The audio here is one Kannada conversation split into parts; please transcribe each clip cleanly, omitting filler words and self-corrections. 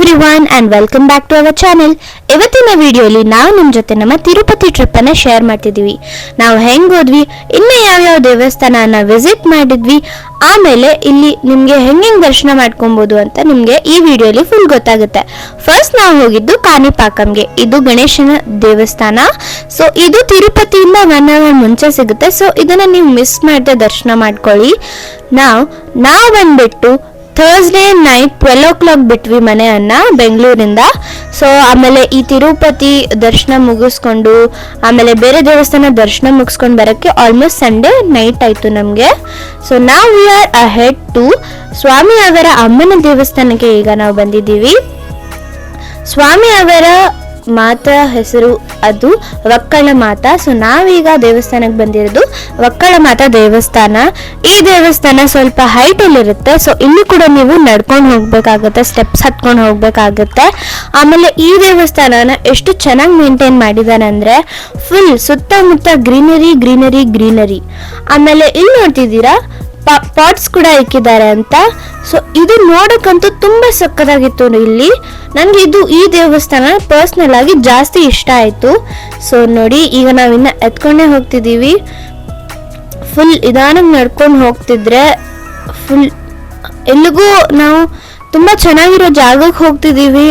Everyone and welcome back to our channel. ಇವತ್ತಿನ ವಿಡಿಯೋಲಿ ನಾವು ನಿಮ್ಮ ಜೊತೆ ನಮ್ಮ ತಿರುಪತಿ ಟ್ರಿಪ್ ಅನ್ನ ಶೇರ್ ಮಾಡ್ತಿದ್ದೀವಿ. ನಾವು ಹೆಂಗ್ ಹೋದ್ವಿ, ಇನ್ನು ಯಾವ್ಯಾವ ದೇವಸ್ಥಾನನ ವಿಸಿಟ್ ಮಾಡಿದ್ವಿ, ಆಮೇಲೆ ಇಲ್ಲಿ ನಿಮ್ಗೆ ಹೆಂಗೆ ದರ್ಶನ ಮಾಡ್ಕೊಬಹುದು ಅಂತ ನಿಮ್ಗೆ ಈ ವಿಡಿಯೋಲಿ ಫುಲ್ ಗೊತ್ತಾಗುತ್ತೆ. ಫಸ್ಟ್ ನಾವು ಹೋಗಿದ್ದು ಕಾಣಿಪಾಕಂಗೆ. ಇದು ಗಣೇಶನ ದೇವಸ್ಥಾನ. ಸೊ ಇದು ತಿರುಪತಿಯಿಂದ 1 hour ಮುಂಚೆ ಸಿಗುತ್ತೆ. ಸೊ ಇದನ್ನ ನೀವು ಮಿಸ್ ಮಾಡದೆ ದರ್ಶನ ಮಾಡ್ಕೊಳ್ಳಿ. ನಾವು ಬಂದ್ಬಿಟ್ಟು ಥರ್ಸ್ಡೇ ನೈಟ್ 12 o'clock ಬಿಟ್ವಿ ಮನೆಯನ್ನ ಬೆಂಗಳೂರಿಂದ. ಸೊ ಆಮೇಲೆ ಈ ತಿರುಪತಿ ದರ್ಶನ ಮುಗಿಸ್ಕೊಂಡು ಆಮೇಲೆ ಬೇರೆ ದೇವಸ್ಥಾನ ದರ್ಶನ ಮುಗಿಸ್ಕೊಂಡು ಬರೋಕ್ಕೆ ಆಲ್ಮೋಸ್ಟ್ ಸಂಡೇ ನೈಟ್ ಆಯಿತು ನಮಗೆ. ಸೊ ನಾವು ವಿ ಆರ್ ಅಹೆಡ್ ಟು ಸ್ವಾಮಿ ಅವರ ಅಮ್ಮನ ದೇವಸ್ಥಾನಕ್ಕೆ ಈಗ ನಾವು ಬಂದಿದ್ದೀವಿ. ಸ್ವಾಮಿ ಅವರ ಮಾತಾ ಹೆಸರು ಅದು ಒಕ್ಕಳ ಮಾತಾ. ಸೊ ನಾವೀಗ ದೇವಸ್ಥಾನಕ್ಕೆ ಬಂದಿರೋದು ಒಕ್ಕಳ ಮಾತಾ ದೇವಸ್ಥಾನ. ಈ ದೇವಸ್ಥಾನ ಸ್ವಲ್ಪ ಹೈಟ್ ಅಲ್ಲಿ ಇರುತ್ತೆ. ಸೊ ಇಲ್ಲಿ ಕೂಡ ನೀವು ನಡ್ಕೊಂಡು ಹೋಗ್ಬೇಕಾಗತ್ತೆ, ಸ್ಟೆಪ್ಸ್ ಹತ್ಕೊಂಡು ಹೋಗ್ಬೇಕಾಗತ್ತೆ. ಆಮೇಲೆ ಈ ದೇವಸ್ಥಾನನ ಎಷ್ಟು ಚೆನ್ನಾಗಿ ಮೇಂಟೈನ್ ಮಾಡಿದಾರೆ ಅಂದ್ರೆ ಫುಲ್ ಸುತ್ತಮುತ್ತ ಗ್ರೀನರಿ ಗ್ರೀನರಿ ಗ್ರೀನರಿ. ಆಮೇಲೆ ಇಲ್ಲಿ ನೋಡ್ತಿದ್ದೀರಾ ಪಾಟ್ಸ್ ಕೂಡ ಇಕ್ಕಿದ್ದಾರೆ ಅಂತ. ಸೊ ಇದು ನೋಡಕ್ಕಂತೂ ತುಂಬಾ ಸಕ್ಕತ್ತಾಗಿತ್ತು. ಇಲ್ಲಿ ನನಗೆ ಈ ದೇವಸ್ಥಾನ ಪರ್ಸ್ನಲ್ ಆಗಿ ಜಾಸ್ತಿ ಇಷ್ಟ ಆಯ್ತು. ಸೊ ನೋಡಿ, ಈಗ ನಾವಿನ್ನ ಎತ್ಕೊಂಡೇ ಹೋಗ್ತಿದ್ದೀವಿ. ಫುಲ್ ನಿಧಾನಕ್ಕೆ ನಡ್ಕೊಂಡು ಹೋಗ್ತಿದ್ರೆ ಫುಲ್ ಎಲ್ಲಿಗೂ ನಾವು ತುಂಬಾ ಚೆನ್ನಾಗಿರೋ ಜಾಗಕ್ಕೆ ಹೋಗ್ತಿದ್ದೀವಿ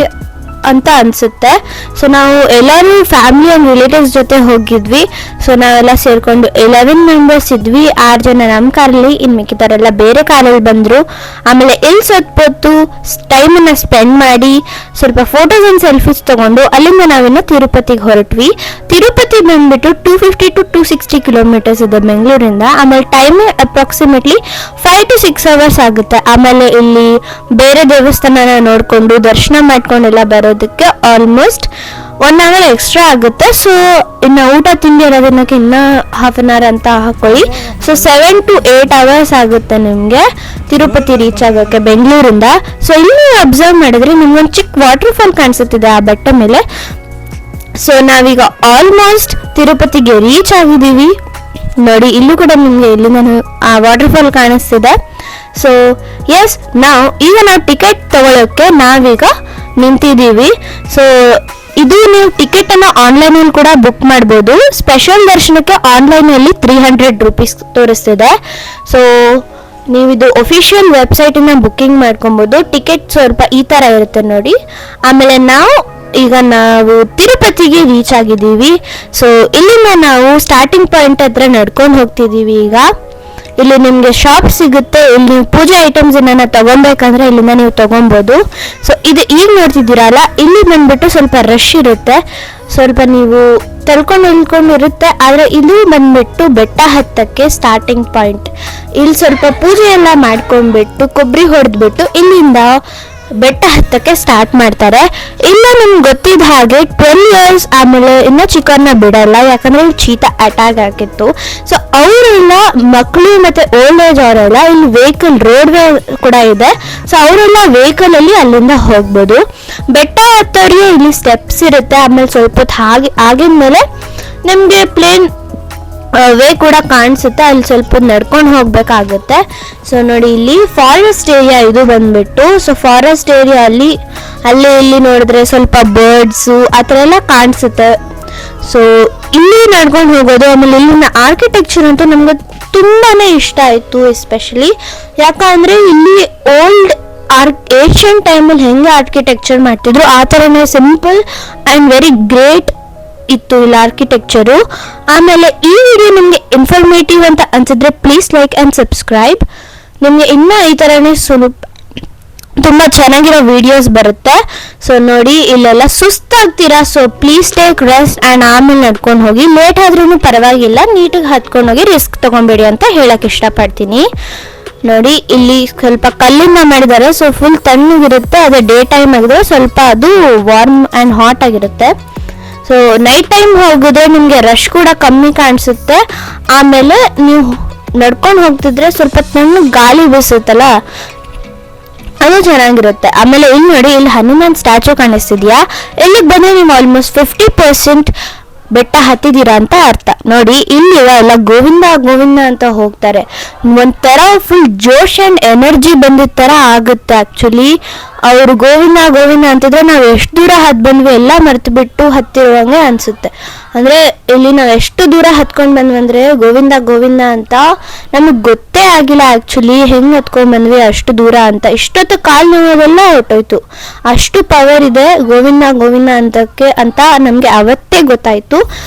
ಅಂತ ಅನ್ಸುತ್ತೆ. ಸೊ ನಾವು ಎಲ್ಲರೂ ಫ್ಯಾಮಿಲಿ ಆ್ಯಂಡ್ ರಿಲೇಟಿವ್ಸ್ ಜೊತೆ ಹೋಗಿದ್ವಿ. ಸೊ ನಾವೆಲ್ಲ ಸೇರ್ಕೊಂಡು 11 ಮೆಂಬರ್ಸ್ ಇದ್ವಿ. 6 ಜನ ನಮ್ಮ ಕಾರಲ್ಲಿ, ಇನ್ನು ಮಿಕ್ಕಿದವರೆಲ್ಲ ಬೇರೆ ಕಾರಲ್ಲಿ ಬಂದರು. ಆಮೇಲೆ ಇಲ್ಲಿ ಸ್ವಲ್ಪ ಹೊತ್ತು ಟೈಮನ್ನು ಸ್ಪೆಂಡ್ ಮಾಡಿ ಸ್ವಲ್ಪ ಫೋಟೋಸ್ ಆ್ಯಂಡ್ ಸೆಲ್ಫೀಸ್ ತೊಗೊಂಡು ಅಲ್ಲಿಂದ ನಾವಿನ್ನು ತಿರುಪತಿಗೆ ಹೊರಟ್ವಿ. ತಿರುಪತಿ ಬಂದ್ಬಿಟ್ಟು 250 to 260 ಕಿಲೋಮೀಟರ್ಸ್ ಇದೆ ಬೆಂಗಳೂರಿಂದ. ಆಮೇಲೆ ಟೈಮ್ ಅಪ್ರಾಕ್ಸಿಮೇಟ್ಲಿ 5 to 6 hours ಆಗುತ್ತೆ. ಆಮೇಲೆ ಇಲ್ಲಿ ಬೇರೆ ದೇವಸ್ಥಾನನ ನೋಡಿಕೊಂಡು ದರ್ಶನ ಮಾಡ್ಕೊಂಡೆಲ್ಲ ಬರೋದಕ್ಕೆ ಆಲ್ಮೋಸ್ಟ್ 1 hour ಎಕ್ಸ್ಟ್ರಾ ಆಗುತ್ತೆ. ಸೊ ಇನ್ನು ಊಟ ತಿಂಡಿ ಇರೋದನ್ನಕ್ಕೆ ಇನ್ನೂ ½ an hour ಅಂತ ಹಾಕೊಳ್ಳಿ. ಸೊ 7 to 8 hours ಆಗುತ್ತೆ ನಿಮಗೆ ತಿರುಪತಿ ರೀಚ್ ಆಗೋಕ್ಕೆ ಬೆಂಗಳೂರಿಂದ. ಸೊ ಇಲ್ಲಿ ಅಬ್ಸರ್ವ್ ಮಾಡಿದ್ರೆ ನಿಮ್ಗೊಂದು ಚಿಕ್ಕ ವಾಟರ್ ಫಾಲ್ ಕಾಣಿಸುತ್ತಿದೆ ಆ ಬೆಟ್ಟ ಮೇಲೆ. ಸೊ ನಾವೀಗ ಆಲ್ಮೋಸ್ಟ್ ತಿರುಪತಿಗೆ ರೀಚ್ ಆಗಿದ್ದೀವಿ. ನೋಡಿ, ಇಲ್ಲೂ ಕೂಡ ನಿಮಗೆ ಇಲ್ಲಿಂದ ಆ ವಾಟರ್ ಫಾಲ್ ಕಾಣಿಸ್ತಿದೆ. ಸೊ ಎಸ್, ಈಗ ನಾವು ಟಿಕೆಟ್ ತಗೊಳ್ಳೋಕ್ಕೆ ನಾವೀಗ ನಿಂತಿದ್ದೀವಿ. ಸೊ ಇದು ನೀವು ಟಿಕೆಟ್ ಅನ್ನ ಆನ್ಲೈನ್ ಅಲ್ಲಿ ಕೂಡ ಬುಕ್ ಮಾಡ್ಬೋದು. ಸ್ಪೆಷಲ್ ದರ್ಶನಕ್ಕೆ ಆನ್ಲೈನ್ ಅಲ್ಲಿ 300 rupees ತೋರಿಸ್ತಿದೆ. ಸೊ ನೀವಿದು ಒಫಿಷಿಯಲ್ ವೆಬ್ಸೈಟ್ ಇಂದ ಬುಕ್ಕಿಂಗ್ ಮಾಡ್ಕೊಬಹುದು. ಟಿಕೆಟ್ ಸ್ವಲ್ಪ ಈ ತರ ಇರುತ್ತೆ ನೋಡಿ. ಆಮೇಲೆ ಈಗ ನಾವು ತಿರುಪತಿಗೆ ರೀಚ್ ಆಗಿದ್ದೀವಿ. ಸೊ ಇಲ್ಲಿಂದ ನಾವು ಸ್ಟಾರ್ಟಿಂಗ್ ಪಾಯಿಂಟ್ ಹತ್ರ ನಡ್ಕೊಂಡು ಹೋಗ್ತಿದ್ದೀವಿ. ಈಗ ಇಲ್ಲಿ ನಿಮಗೆ ಶಾಪ್ ಸಿಗುತ್ತೆ. ಇಲ್ಲಿ ನೀವು ಪೂಜೆ ಐಟಮ್ಸ್ ಏನಾರ ತಗೊಬೇಕಂದ್ರೆ ಇಲ್ಲಿಂದ ನೀವು ತಗೊಬೋದು. ಸೊ ಇದು ಈಗ ನೋಡ್ತಿದ್ದೀರಲ್ಲ, ಇಲ್ಲಿ ಬಂದ್ಬಿಟ್ಟು ಸ್ವಲ್ಪ ರಶ್ ಇರುತ್ತೆ, ಸ್ವಲ್ಪ ನೀವು ತಳ್ಕೊಂಡು ಇರುತ್ತೆ. ಆದರೆ ಇಲ್ಲಿ ಬಂದ್ಬಿಟ್ಟು ಬೆಟ್ಟ ಹತ್ತಕ್ಕೆ ಸ್ಟಾರ್ಟಿಂಗ್ ಪಾಯಿಂಟ್. ಇಲ್ಲಿ ಸ್ವಲ್ಪ ಪೂಜೆ ಎಲ್ಲ ಮಾಡ್ಕೊಂಡ್ಬಿಟ್ಟು ಕೊಬ್ಬರಿ ಹೊಡೆದ್ಬಿಟ್ಟು ಇಲ್ಲಿಂದ ಬೆಟ್ಟ ಹತ್ತಕ್ಕೆ ಸ್ಟಾರ್ಟ್ ಮಾಡ್ತಾರೆ. ಇಲ್ಲ ನಿಮ್ಗೆ ಗೊತ್ತಿದ್ದ ಹಾಗೆ 12 years ಆಮೇಲೆ ಇನ್ನೂ ಚಿಕ್ಕವ್ರನ್ನ ಬಿಡಲ್ಲ, ಯಾಕಂದ್ರೆ ಇಲ್ಲಿ ಚೀತಾ ಅಟ್ಯಾಕ್ ಆಗಿತ್ತು. ಸೊ ಅವರೆಲ್ಲ ಮಕ್ಕಳು ಮತ್ತೆ ಓಲ್ಡ್ ಏಜ್ ಅವರೆಲ್ಲ ಇಲ್ಲಿ ವೆಹಿಕಲ್ ರೋಡ್ ವೇ ಕೂಡ ಇದೆ. ಸೊ ಅವರೆಲ್ಲ ವೆಹಿಕಲ್ ಅಲ್ಲಿ ಅಲ್ಲಿಂದ ಹೋಗ್ಬೋದು. ಬೆಟ್ಟ ಹತ್ತೋರಿಗೆ ಇಲ್ಲಿ ಸ್ಟೆಪ್ಸ್ ಇರುತ್ತೆ. ಆಮೇಲೆ ಸ್ವಲ್ಪ ಹೊತ್ತು ಆಗಿದ್ಮೇಲೆ ನಿಮಗೆ ಪ್ಲೇನ್ ವೇ ಕೂಡ ಕಾಣಿಸುತ್ತೆ. ಅಲ್ಲಿ ಸ್ವಲ್ಪ ನಡ್ಕೊಂಡು ಹೋಗ್ಬೇಕಾಗುತ್ತೆ. ಸೊ ನೋಡಿ, ಇಲ್ಲಿ ಫಾರೆಸ್ಟ್ ಏರಿಯಾ ಇದು ಬಂದ್ಬಿಟ್ಟು. ಸೊ ಫಾರೆಸ್ಟ್ ಏರಿಯಾ ಅಲ್ಲಿ ಇಲ್ಲಿ ನೋಡಿದ್ರೆ ಸ್ವಲ್ಪ ಬರ್ಡ್ಸು ಆ ಥರ ಎಲ್ಲ ಕಾಣಿಸುತ್ತೆ. ಸೊ ಇಲ್ಲಿ ನಡ್ಕೊಂಡು ಹೋಗೋದು. ಆಮೇಲೆ ಇಲ್ಲಿನ ಆರ್ಕಿಟೆಕ್ಚರ್ ಅಂತೂ ನಮ್ಗೆ ತುಂಬಾನೇ ಇಷ್ಟ ಆಯಿತು. ಎಸ್ಪೆಷಲಿ ಯಾಕಂದರೆ ಇಲ್ಲಿ ಓಲ್ಡ್ ಏಷ್ಯನ್ ಟೈಮಲ್ಲಿ ಹೆಂಗೆ ಆರ್ಕಿಟೆಕ್ಚರ್ ಮಾಡ್ತಿದ್ರು ಆ ಥರನೇ ಸಿಂಪಲ್ ಆ್ಯಂಡ್ ವೆರಿ ಗ್ರೇಟ್ ಇತ್ತು ಇಲ್ಲಿ ಆರ್ಕಿಟೆಕ್ಚರು. ಆಮೇಲೆ ಈ ವಿಡಿಯೋ ನಿಮಗೆ ಇನ್ಫಾರ್ಮೇಟಿವ್ ಅಂತ ಅನ್ಸಿದ್ರೆ ಪ್ಲೀಸ್ ಲೈಕ್ ಆ್ಯಂಡ್ ಸಬ್ಸ್ಕ್ರೈಬ್. ನಿಮಗೆ ಇನ್ನೂ ಈ ಥರನೇ ತುಂಬ ಚೆನ್ನಾಗಿರೋ ವಿಡಿಯೋಸ್ ಬರುತ್ತೆ. ಸೊ ನೋಡಿ, ಇಲ್ಲೆಲ್ಲ ಸುಸ್ತಾಗ್ತೀರಾ. So please take rest and ಆಮೇಲೆ ನಡ್ಕೊಂಡು ಹೋಗಿ. ಲೇಟ್ ಆದ್ರೂ ಪರವಾಗಿಲ್ಲ, ನೀಟಾಗಿ ಹತ್ಕೊಂಡು ಹೋಗಿ, ರಿಸ್ಕ್ ತೊಗೊಬೇಡಿ ಅಂತ ಹೇಳಕ್ಕೆ ಇಷ್ಟಪಡ್ತೀನಿ. ನೋಡಿ, ಇಲ್ಲಿ ಸ್ವಲ್ಪ ಕಲ್ಲಿಂದ ಮಾಡಿದ್ದಾರೆ. ಸೊ ಫುಲ್ ತಣ್ಣಗಿರುತ್ತೆ. ಅದೇ ಡೇ ಟೈಮ್ ಆಗಿದ್ರೆ ಸ್ವಲ್ಪ ಅದು ವಾರ್ಮ್ ಆ್ಯಂಡ್ ಹಾಟ್ ಆಗಿರುತ್ತೆ. ಸೊ ನೈಟ್ ಟೈಮ್ ಹೋಗಿದ್ರೆ ನಿಮಗೆ ರಶ್ ಕೂಡ ಕಮ್ಮಿ ಕಾಣಿಸುತ್ತೆ. ಆಮೇಲೆ ನೀವು ನಡ್ಕೊಂಡು ಹೋಗ್ತಿದ್ರೆ ಸ್ವಲ್ಪ ತಣ್ಣಗೆ ಗಾಳಿ ಬೀಸುತ್ತಲ್ಲ, ಅದು ಚೆನ್ನಾಗಿರುತ್ತೆ. ಆಮೇಲೆ ಇಲ್ಲಿ ನೋಡಿ, ಇಲ್ಲಿ ಹನುಮಾನ್ ಸ್ಟ್ಯಾಚು ಕಾಣಿಸ್ತಿದ್ಯಾ. ಇಲ್ಲಿಗೆ ಬಂದರೆ ನೀವು ಆಲ್ಮೋಸ್ಟ್ 50% ಬೆಟ್ಟ ಹತ್ತಿದ್ದೀರಾ ಅಂತ ಅರ್ಥ. ನೋಡಿ ಇಲ್ಲಿ ಎಲ್ಲ ಗೋವಿಂದ ಗೋವಿಂದ ಅಂತ ಹೋಗ್ತಾರೆ. ಒಂಥರ ಫುಲ್ ಜೋಶ್ ಆ್ಯಂಡ್ ಎನರ್ಜಿ ಬಂದಿದ್ದ ಥರ ಆಗುತ್ತೆ. ಆ್ಯಕ್ಚುಲಿ ಅವರು ಗೋವಿಂದ ಗೋವಿಂದ ಅಂತಿದ್ರೆ ನಾವು ಎಷ್ಟು ದೂರ ಹತ್ತು ಬಂದ್ವಿ ಎಲ್ಲ ಮರೆತು ಬಿಟ್ಟು ಹತ್ತಿರುವಂಗೆ ಅನಿಸುತ್ತೆ. ಅಂದರೆ ಇಲ್ಲಿ ನಾವು ಎಷ್ಟು ದೂರ ಹತ್ಕೊಂಡು ಬಂದ್ವಿ ಅಂದರೆ ಗೋವಿಂದ ಗೋವಿಂದ ಅಂತ ನಮಗೆ ಗೊತ್ತೇ ಆಗಿಲ್ಲ ಆ್ಯಕ್ಚುಲಿ ಹೆಂಗೆ ಹತ್ಕೊಂಡು ಬಂದ್ವಿ ಅಷ್ಟು ದೂರ ಅಂತ. ಇಷ್ಟೊತ್ತು ಕಾಲು ನೋವೆಲ್ಲ ಹೊರಟೋಯ್ತು, ಅಷ್ಟು ಪವರ್ ಇದೆ ಗೋವಿಂದ ಗೋವಿಂದ ಅಂತ ನಮಗೆ ಅವತ್ತೇ ಗೊತ್ತಾಯಿತು.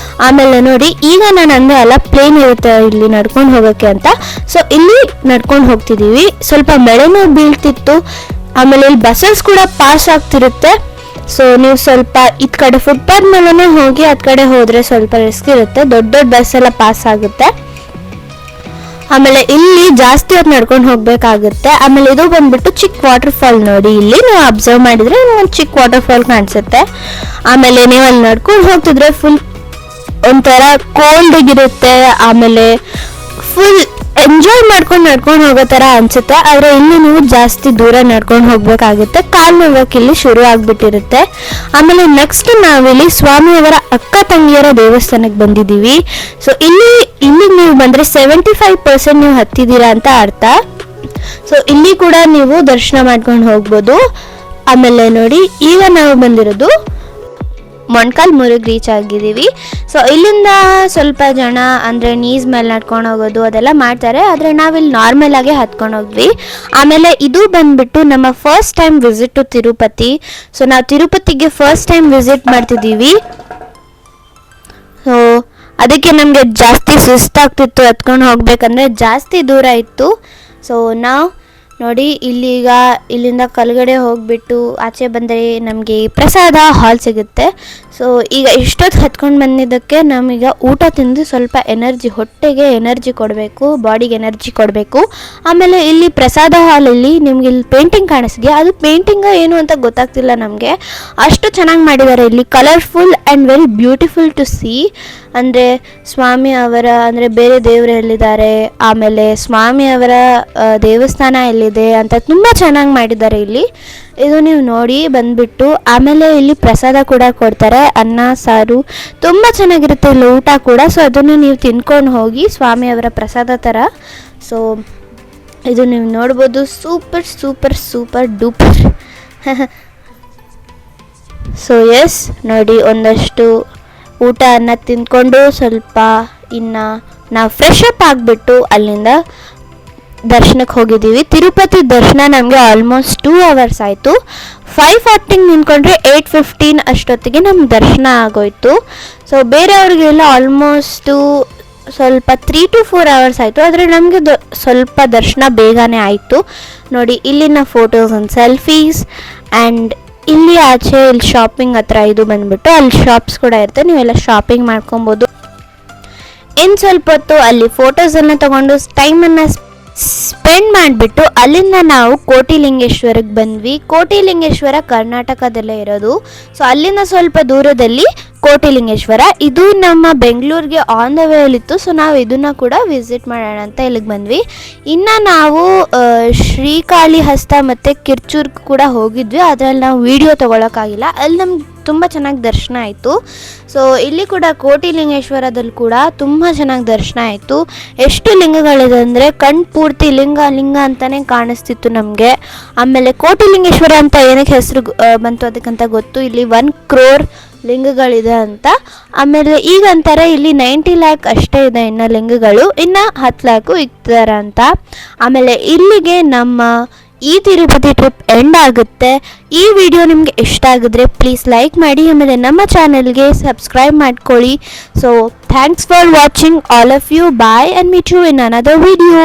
ಆಮೇಲೆ ನೋಡಿ ಈಗ ನಾನು ಅಂದೆ ಅಲ್ಲ ಪ್ಲೇನ್ ಇರುತ್ತೆ ಇಲ್ಲಿ ನಡ್ಕೊಂಡು ಹೋಗೋಕ್ಕೆ ಅಂತ. ಸೊ ಇಲ್ಲಿ ನಡ್ಕೊಂಡು ಹೋಗ್ತಿದ್ದೀವಿ. ಸ್ವಲ್ಪ ಮಳೆನೂ ಬೀಳ್ತಿತ್ತು. ಆಮೇಲೆ ಇಲ್ಲಿ ಬಸ್ಸಸ್ ಕೂಡ ಪಾಸ್ ಆಗ್ತಿರುತ್ತೆ. ಸೊ ನೀವು ಸ್ವಲ್ಪ ಇದ್ ಕಡೆ ಫುಟ್ಪಾತ್ ಮೇಲೇ ಹೋಗಿ ಅದ್ ಕಡೆ ಹೋದ್ರೆ ಸ್ವಲ್ಪ ರಿಸ್ಕ್ ಇರುತ್ತೆ. ದೊಡ್ಡ ದೊಡ್ಡ ಬಸ್ ಎಲ್ಲ ಪಾಸ್ ಆಗುತ್ತೆ. ಆಮೇಲೆ ಇಲ್ಲಿ ಜಾಸ್ತಿ ಹೊತ್ತು ನಡ್ಕೊಂಡು ಹೋಗ್ಬೇಕಾಗುತ್ತೆ. ಆಮೇಲೆ ಇದು ಬಂದ್ಬಿಟ್ಟು ಚಿಕ್ಕ ವಾಟರ್ ಫಾಲ್. ನೋಡಿ ಇಲ್ಲಿ ನೀವು ಅಬ್ಸರ್ವ್ ಮಾಡಿದ್ರೆ ಒಂದು ಚಿಕ್ಕ ವಾಟರ್ ಫಾಲ್ ಕಾಣಿಸುತ್ತೆ. ಆಮೇಲೆ ನೀವು ಅಲ್ಲಿ ನಡ್ಕೊಂಡು ಹೋಗ್ತಿದ್ರೆ ಫುಲ್ ಒಂಥರ ಕೋಲ್ಡಿಗಿರುತ್ತೆ. ಆಮೇಲೆ ಫುಲ್ ಎಂಜಾಯ್ ನಡ್ಕೊಂಡು ಹೋಗೋ ಥರ ಅನಿಸುತ್ತೆ. ಆದರೆ ಇಲ್ಲಿ ನೀವು ಜಾಸ್ತಿ ದೂರ ನಡ್ಕೊಂಡು ಹೋಗ್ಬೇಕಾಗುತ್ತೆ. ಕಾಲು ನೋವಕ್ಕೆ ಇಲ್ಲಿ ಶುರು ಆಗಿಬಿಟ್ಟಿರುತ್ತೆ. ಆಮೇಲೆ ನೆಕ್ಸ್ಟ್ ನಾವಿಲ್ಲಿ ಸ್ವಾಮಿಯವರ ಅಕ್ಕ ತಂಗಿಯರ ದೇವಸ್ಥಾನಕ್ಕೆ ಬಂದಿದ್ದೀವಿ. ಸೊ ಇಲ್ಲಿ ನೀವು ಬಂದರೆ 75% ನೀವು ಹತ್ತಿದ್ದೀರಾ ಅಂತ ಅರ್ಥ. ಸೊ ಇಲ್ಲಿ ಕೂಡ ನೀವು ದರ್ಶನ ಮಾಡ್ಕೊಂಡು ಹೋಗ್ಬೋದು. ಆಮೇಲೆ ನೋಡಿ ಈಗ ನಾವು ಬಂದಿರೋದು ಮೊಣಕಾಲ್ ಮುರುಗ್ ರೀಚ್ ಆಗಿದ್ದೀವಿ. ಸೊ ಇಲ್ಲಿಂದ ಸ್ವಲ್ಪ ಜನ ಅಂದರೆ ನೀಸ್ ಮೇಲೆ ನಡ್ಕೊಂಡು ಹೋಗೋದು ಅದೆಲ್ಲ ಮಾಡ್ತಾರೆ. ಆದರೆ ನಾವಿಲ್ಲಿ ನಾರ್ಮಲ್ ಆಗಿ ಹತ್ಕೊಂಡು ಹೋದ್ವಿ. ಆಮೇಲೆ ಇದು ಬಂದ್ಬಿಟ್ಟು ನಮ್ಮ first time visit to Tirupati. So ನಾವು ತಿರುಪತಿಗೆ ಫಸ್ಟ್ ಟೈಮ್ ವಿಸಿಟ್ ಮಾಡ್ತಿದ್ದೀವಿ. ಸೊ ಅದಕ್ಕೆ ನಮಗೆ ಜಾಸ್ತಿ ಸುಸ್ತಾಗ್ತಿತ್ತು ಹತ್ಕೊಂಡು ಹೋಗ್ಬೇಕಂದ್ರೆ, ಜಾಸ್ತಿ ದೂರ ಇತ್ತು. ಸೊ ನಾವು ನೋಡಿ ಇಲ್ಲಿಂದ ಕೆಳಗಡೆ ಹೋಗಿಬಿಟ್ಟು ಆಚೆ ಬಂದರೆ ನಮಗೆ ಪ್ರಸಾದ ಹಾಲ್ ಸಿಗುತ್ತೆ. ಸೊ ಈಗ ಇಷ್ಟೊತ್ತು ಹತ್ಕೊಂಡು ಬಂದಿದ್ದಕ್ಕೆ ನಮೀಗ ಊಟ ತಿಂದು ಸ್ವಲ್ಪ ಎನರ್ಜಿ, ಹೊಟ್ಟೆಗೆ ಎನರ್ಜಿ ಕೊಡಬೇಕು, ಬಾಡಿಗೆ ಎನರ್ಜಿ ಕೊಡಬೇಕು. ಆಮೇಲೆ ಇಲ್ಲಿ ಪ್ರಸಾದ ಹಾಲಲ್ಲಿ ನಿಮ್ಗೆ ಇಲ್ಲಿ ಪೇಂಟಿಂಗ್ ಕಾಣಿಸಿದೆ. ಅದು ಪೇಂಟಿಂಗ್ ಏನು ಅಂತ ಗೊತ್ತಾಗ್ತಿಲ್ಲ ನಮಗೆ, ಅಷ್ಟು ಚೆನ್ನಾಗಿ ಮಾಡಿದ್ದಾರೆ. ಇಲ್ಲಿ colourful and very beautiful to see. ಅಂದರೆ ಸ್ವಾಮಿ ಅವರ ಅಂದರೆ ಬೇರೆ ದೇವರು ಎಲ್ಲಿದ್ದಾರೆ, ಆಮೇಲೆ ಸ್ವಾಮಿ ಅವರ ದೇವಸ್ಥಾನ ಎಲ್ಲಿದೆ ಅಂತ ತುಂಬ ಚೆನ್ನಾಗಿ ಮಾಡಿದ್ದಾರೆ ಇಲ್ಲಿ. ಇದು ನೀವು ನೋಡಿ ಬಂದುಬಿಟ್ಟು. ಆಮೇಲೆ ಇಲ್ಲಿ ಪ್ರಸಾದ ಕೂಡ ಕೊಡ್ತಾರೆ, ಅನ್ನ ಸಾರು ತುಂಬ ಚೆನ್ನಾಗಿರುತ್ತೆ ಇಲ್ಲಿ ಊಟ ಕೂಡ. ಸೊ ಅದನ್ನು ನೀವು ತಿನ್ಕೊಂಡು ಹೋಗಿ ಸ್ವಾಮಿಯವರ ಪ್ರಸಾದ ಥರ. ಸೊ ಇದು ನೀವು ನೋಡ್ಬೋದು, super super super duper. So yes ನೋಡಿ, ಒಂದಷ್ಟು ಊಟ ಅನ್ನ ತಿಂದ್ಕೊಂಡು ಸ್ವಲ್ಪ ಇನ್ನು ನಾವು ಫ್ರೆಶ್ ಅಪ್ ಆಗಿಬಿಟ್ಟು ಅಲ್ಲಿಂದ ದರ್ಶನಕ್ಕೆ ಹೋಗಿದ್ದೀವಿ. ತಿರುಪತಿ ದರ್ಶನ ನಮಗೆ ಆಲ್ಮೋಸ್ಟ್ 2 hours ಆಯಿತು. 5:40 ನಿಂತ್ಕೊಂಡ್ರೆ 8:15 ಅಷ್ಟೊತ್ತಿಗೆ ನಮ್ಗೆ ದರ್ಶನ ಆಗೋಯ್ತು. ಸೊ ಬೇರೆಯವ್ರಿಗೆಲ್ಲ ಆಲ್ಮೋಸ್ಟು ಸ್ವಲ್ಪ 3 to 4 hours ಆಯಿತು. ಆದರೆ ನಮಗೆ ಸ್ವಲ್ಪ ದರ್ಶನ ಬೇಗನೆ ಆಯಿತು. ನೋಡಿ ಇಲ್ಲಿನ ಫೋಟೋಸ್ ಆ್ಯಂಡ್ ಸೆಲ್ಫೀಸ್. ಆ್ಯಂಡ್ ಇಲ್ಲಿ ಆಚೆ ಇಲ್ಲಿ ಶಾಪಿಂಗ್ ಹತ್ರ ಇದು ಬಂದುಬಿಟ್ಟು ಅಲ್ಲಿ ಶಾಪ್ಸ್ ಕೂಡ ಇರುತ್ತೆ, ನೀವೆಲ್ಲ ಶಾಪಿಂಗ್ ಮಾಡ್ಕೊಬೋದು. ಇನ್ನು ಸ್ವಲ್ಪ ಹೊತ್ತು ಅಲ್ಲಿ ಫೋಟೋಸನ್ನು ತೊಗೊಂಡು ಟೈಮನ್ನು ಸ್ಪೆಂಡ್ ಮಾಡಿಬಿಟ್ಟು ಅಲ್ಲಿಂದ ನಾವು ಕೋಟಿಲಿಂಗೇಶ್ವರಕ್ಕೆ ಬಂದ್ವಿ. ಕೋಟಿಲಿಂಗೇಶ್ವರ ಕರ್ನಾಟಕದಲ್ಲೇ ಇರೋದು. ಸೊ ಅಲ್ಲಿಂದ ಸ್ವಲ್ಪ ದೂರದಲ್ಲಿ ಕೋಟಿಲಿಂಗೇಶ್ವರ. ಇದು ನಮ್ಮ ಬೆಂಗಳೂರಿಗೆ ಆನ್ ದ ವೇಲಿತ್ತು. ಸೊ ನಾವು ಇದನ್ನು ಕೂಡ ವಿಸಿಟ್ ಮಾಡೋಣ ಅಂತ ಇಲ್ಲಿಗೆ ಬಂದ್ವಿ. ಇನ್ನು ನಾವು ಶ್ರೀಕಾಳಿಹಸ್ತ ಮತ್ತು ಕಿರ್ಚೂರ್ಗೆ ಕೂಡ ಹೋಗಿದ್ವಿ. ಅದರಲ್ಲಿ ನಾವು ವಿಡಿಯೋ ತೊಗೊಳಕ್ಕಾಗಿಲ್ಲ. ಅಲ್ಲಿ ನಮ್ಗೆ ತುಂಬ ಚೆನ್ನಾಗಿ ದರ್ಶನ ಆಯಿತು. ಸೊ ಇಲ್ಲಿ ಕೂಡ ಕೋಟಿಲಿಂಗೇಶ್ವರದಲ್ಲಿ ಕೂಡ ತುಂಬ ಚೆನ್ನಾಗಿ ದರ್ಶನ ಆಯಿತು. ಎಷ್ಟು ಲಿಂಗಗಳಿದೆ ಅಂದರೆ ಕಣ್ಣು ಪೂರ್ತಿ ಲಿಂಗ ಅಂತಲೇ ಕಾಣಿಸ್ತಿತ್ತು ನಮಗೆ. ಆಮೇಲೆ ಕೋಟಿಲಿಂಗೇಶ್ವರ ಅಂತ ಏನಕ್ಕೆ ಹೆಸರು ಬಂತು ಅದಕ್ಕಂತ ಗೊತ್ತು. ಇಲ್ಲಿ 1 crore ಲಿಂಗಗಳಿದೆ ಅಂತ. ಆಮೇಲೆ ಈಗ ಅಂತಾರೆ ಇಲ್ಲಿ 90 lakh ಅಷ್ಟೇ ಇದೆ ಇನ್ನು ಲಿಂಗಗಳು, ಇನ್ನು 10 lakh ಇಕ್ತಾರೆ ಅಂತ. ಆಮೇಲೆ ಇಲ್ಲಿಗೆ ನಮ್ಮ ಈ ತಿರುಪತಿ ಟ್ರಿಪ್ ಎಂಡ್ ಆಗುತ್ತೆ. ಈ ವಿಡಿಯೋ ನಿಮಗೆ ಇಷ್ಟ ಆಗಿದ್ರೆ ಪ್ಲೀಸ್ ಲೈಕ್ ಮಾಡಿ, ಆಮೇಲೆ ನಮ್ಮ ಚಾನೆಲ್ಗೆ ಸಬ್ಸ್ಕ್ರೈಬ್ ಮಾಡ್ಕೊಳ್ಳಿ. So thanks for watching all of you. Bye and meet you in another video.